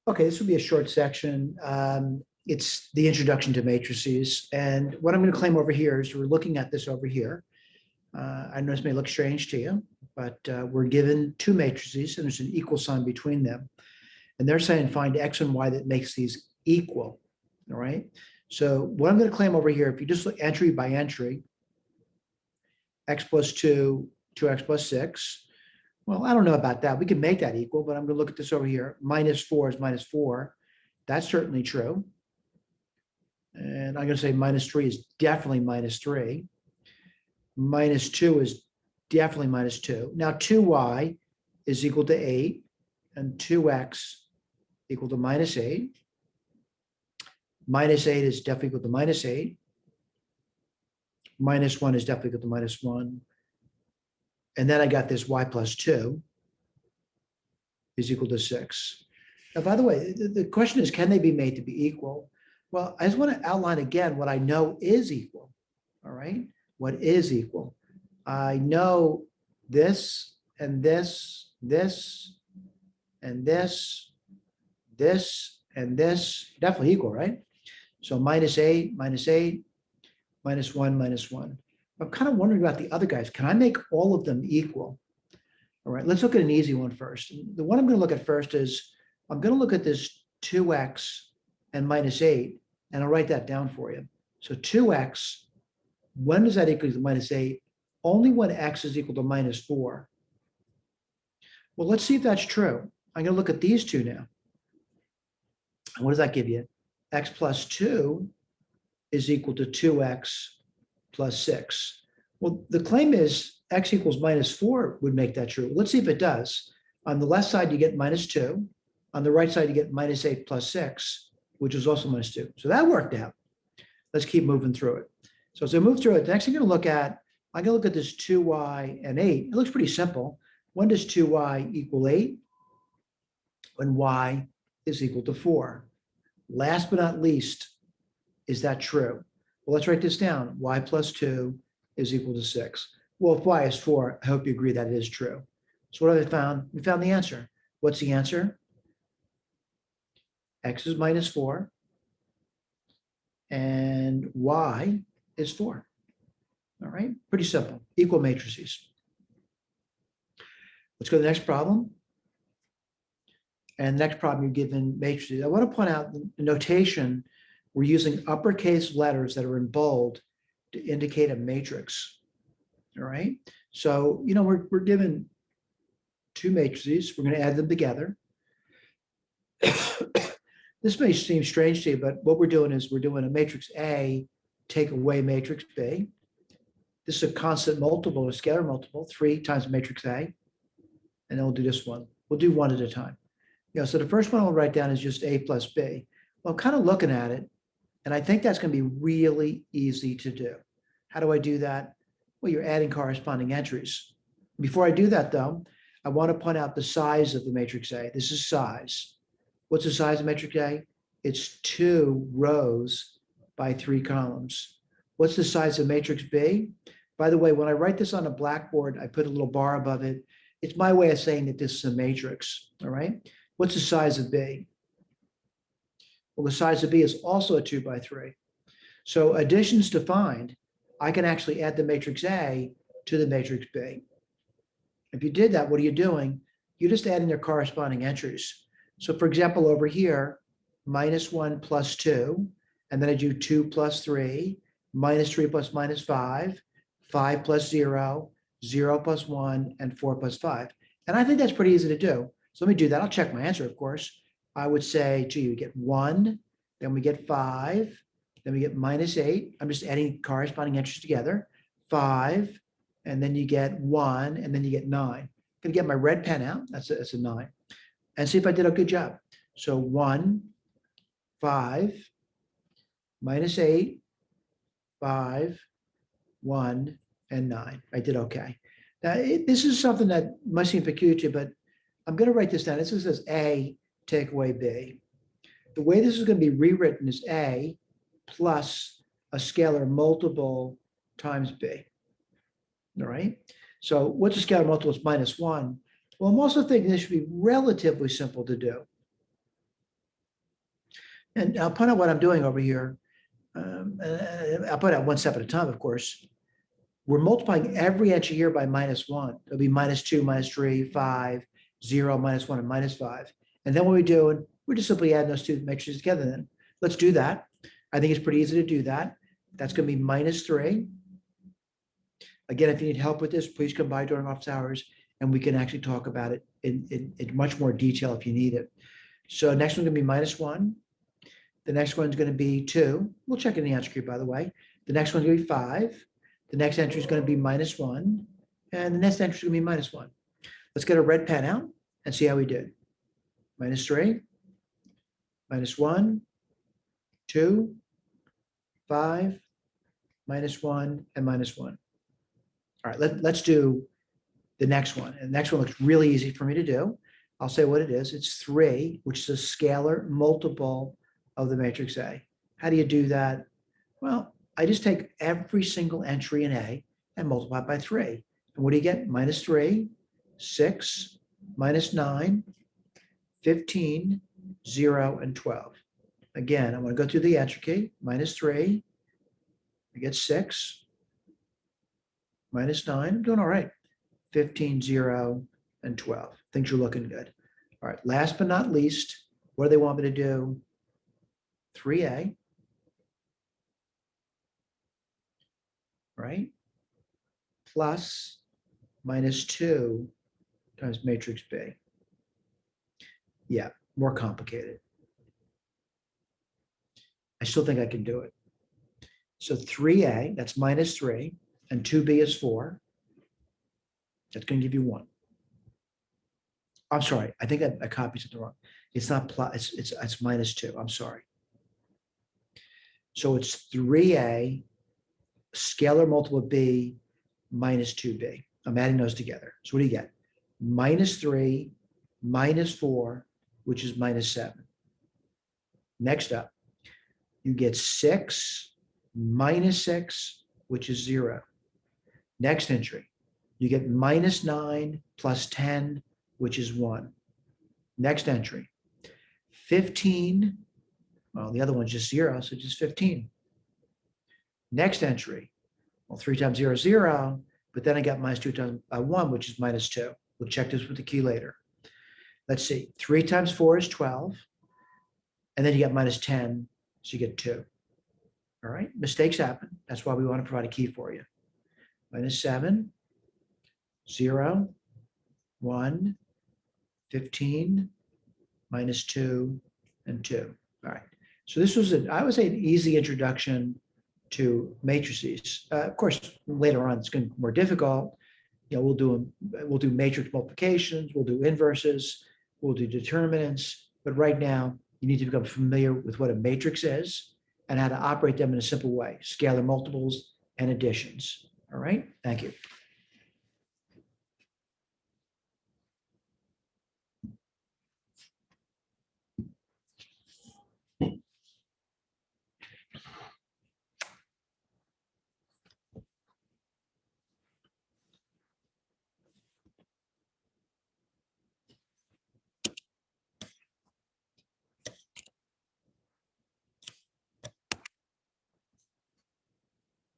Okay, this will be a short section. It's the introduction to matrices. And what I'm going to claim over here is we're looking at this over here. I know this may look strange to you, but we're given two matrices and there's an equal sign between them. And they're saying find X and Y that makes these equal. All right. So what I'm going to claim over here, if you just look entry by entry, X plus 2, 2X plus 6. Well, I don't know about that. We can make that equal, but I'm going to look at this over here. Minus 4 is minus 4. That's certainly true. And I'm going to say minus 3 is definitely minus 3. Minus 2 is definitely minus 2. Now 2y is equal to 8 and 2x equal to minus 8. Minus 8 is definitely equal to minus 8. Minus 1 is definitely equal to minus 1. And then I got this y plus 2 is equal to 6. Now, by the way, the question is, can they be made to be equal? Well, I just want to outline again what I know is equal. All right. What is equal? I know this and this, this and this, this and this, definitely equal, right? So minus 8, minus 8, minus 1, minus 1. I'm kind of wondering about the other guys. Can I make all of them equal? All right, let's look at an easy one first. The one I'm going to look at first is I'm going to look at this 2x and minus 8, and I'll write that down for you. So 2x, when does that equal to minus 8? Only when x is equal to minus 4. Well, let's see if that's true. I'm going to look at these two now. And what does that give you? X plus 2 is equal to 2x plus 6. Well, the claim is x equals minus 4 would make that true. Let's see if it does. On the left side, you get minus 2. On the right side, you get minus 8 plus 6, which is also minus 2. So that worked out. Let's keep moving through it. So as I move through it, the next thing I'm going to look at, I'm going to look at this 2y and 8. It looks pretty simple. When does 2y equal 8? When y is equal to 4. Last but not least, is that true? Well, let's write this down. Y plus 2 is equal to 6. Well, if y is 4, I hope you agree that it is true. So what have I found? We found the answer. What's the answer? X is minus 4 and y is 4. All right, pretty simple. Equal matrices. Let's go to the next problem. And the next problem, you're given matrices. I want to point out the notation. We're using uppercase letters that are in bold to indicate a matrix. All right. So, we're given two matrices. We're going to add them together. This may seem strange to you, but what we're doing is we're doing a matrix A, take away matrix B. This is a constant multiple, a scalar multiple, 3 times matrix A. And then we'll do this one. We'll do one at a time. So the first one I'll write down is just A plus B. Well, I'm kind of looking at it, and I think that's going to be really easy to do. How do I do that? Well, you're adding corresponding entries. Before I do that, though, I want to point out the size of the matrix A. This is size. What's the size of matrix A? It's 2 rows by 3 columns. What's the size of matrix B? By the way, when I write this on a blackboard, I put a little bar above it. It's my way of saying that this is a matrix, all right? What's the size of B? Well, the size of B is also a 2 by 3. So additions defined, I can actually add the matrix A to the matrix B. If you did that, what are you doing? You're just adding their corresponding entries. So for example, over here, minus 1 plus 2, and then I do 2 plus 3, minus 3 plus minus 5, 5 plus 0, 0 plus 1, and 4 plus 5. And I think that's pretty easy to do. So let me do that. I'll check my answer, of course. I would say, gee, we get 1, then we get 5, then we get minus 8. I'm just adding corresponding entries together. 5, and then you get 1, and then you get 9. I'm going to get my red pen out. That's a 9. And see if I did a good job. So 1, 5, minus 8, 5, 1, and 9. I did okay. Now, this is something that must seem peculiar to you, but I'm going to write this down. This says A, take away B. The way this is going to be rewritten is A plus a scalar multiple times B. All right. So what's a scalar multiple? It's minus 1. Well, I'm also thinking this should be relatively simple to do. And I'll point out what I'm doing over here. I'll point out one step at a time, of course. We're multiplying every entry here by -1. It'll be -2, -3, 5, 0, -1, and -5. And then what we do, we're just simply adding those two matrices together then. Let's do that. I think it's pretty easy to do that. That's going to be -3. Again, if you need help with this, please come by during office hours and we can actually talk about it in much more detail if you need it. So next one's going to be -1. The next one's going to be 2. We'll check in the answer key, by the way. The next one's going to be 5. The next entry is going to be -1. And the next entry is going to be -1. Let's get a red pen out and see how we did. -3, -1, 2, 5, -1, and -1. All right, let's do the next one. And the next one looks really easy for me to do. I'll say what it is. It's 3, which is a scalar multiple of the matrix A. How do you do that? Well, I just take every single entry in A and multiply it by 3. And what do you get? -3, 6, -9, 15, 0, and 12. Again, I'm going to go through the answer key. -3, I get 6, -9, I'm doing all right. 15, 0, and 12. Things are looking good. All right, last but not least, what do they want me to do? 3A, right? Plus -2 times matrix B. Yeah, more complicated. I still think I can do it. So 3A, that's -3, and 2B is 4. That's going to give you 1. I'm sorry, I think I copied something wrong. It's not plus, it's -2. I'm sorry. So it's 3A scalar multiple of B minus 2B. I'm adding those together. So what do you get? -3, -4, which is -7. Next up, you get 6, -6, which is 0. Next entry, you get -9 plus 10, which is 1. Next entry, 15. Well, the other one's just 0, so just 15. Next entry, well, 3 times 0 is 0, but then I got -2 times 1, which is -2. We'll check this with the key later. Let's see, 3 times 4 is 12, and then you get -10, so you get 2. All right, mistakes happen. That's why we want to provide a key for you. -7, 0, 1, 15, -2, and 2. All right. So this was, I would say, an easy introduction to matrices. Of course, later on, it's going to be more difficult. You know, we'll do matrix multiplications, we'll do inverses, we'll do determinants. But right now, you need to become familiar with what a matrix is and how to operate them in a simple way, scalar multiples and additions. All right. Thank you.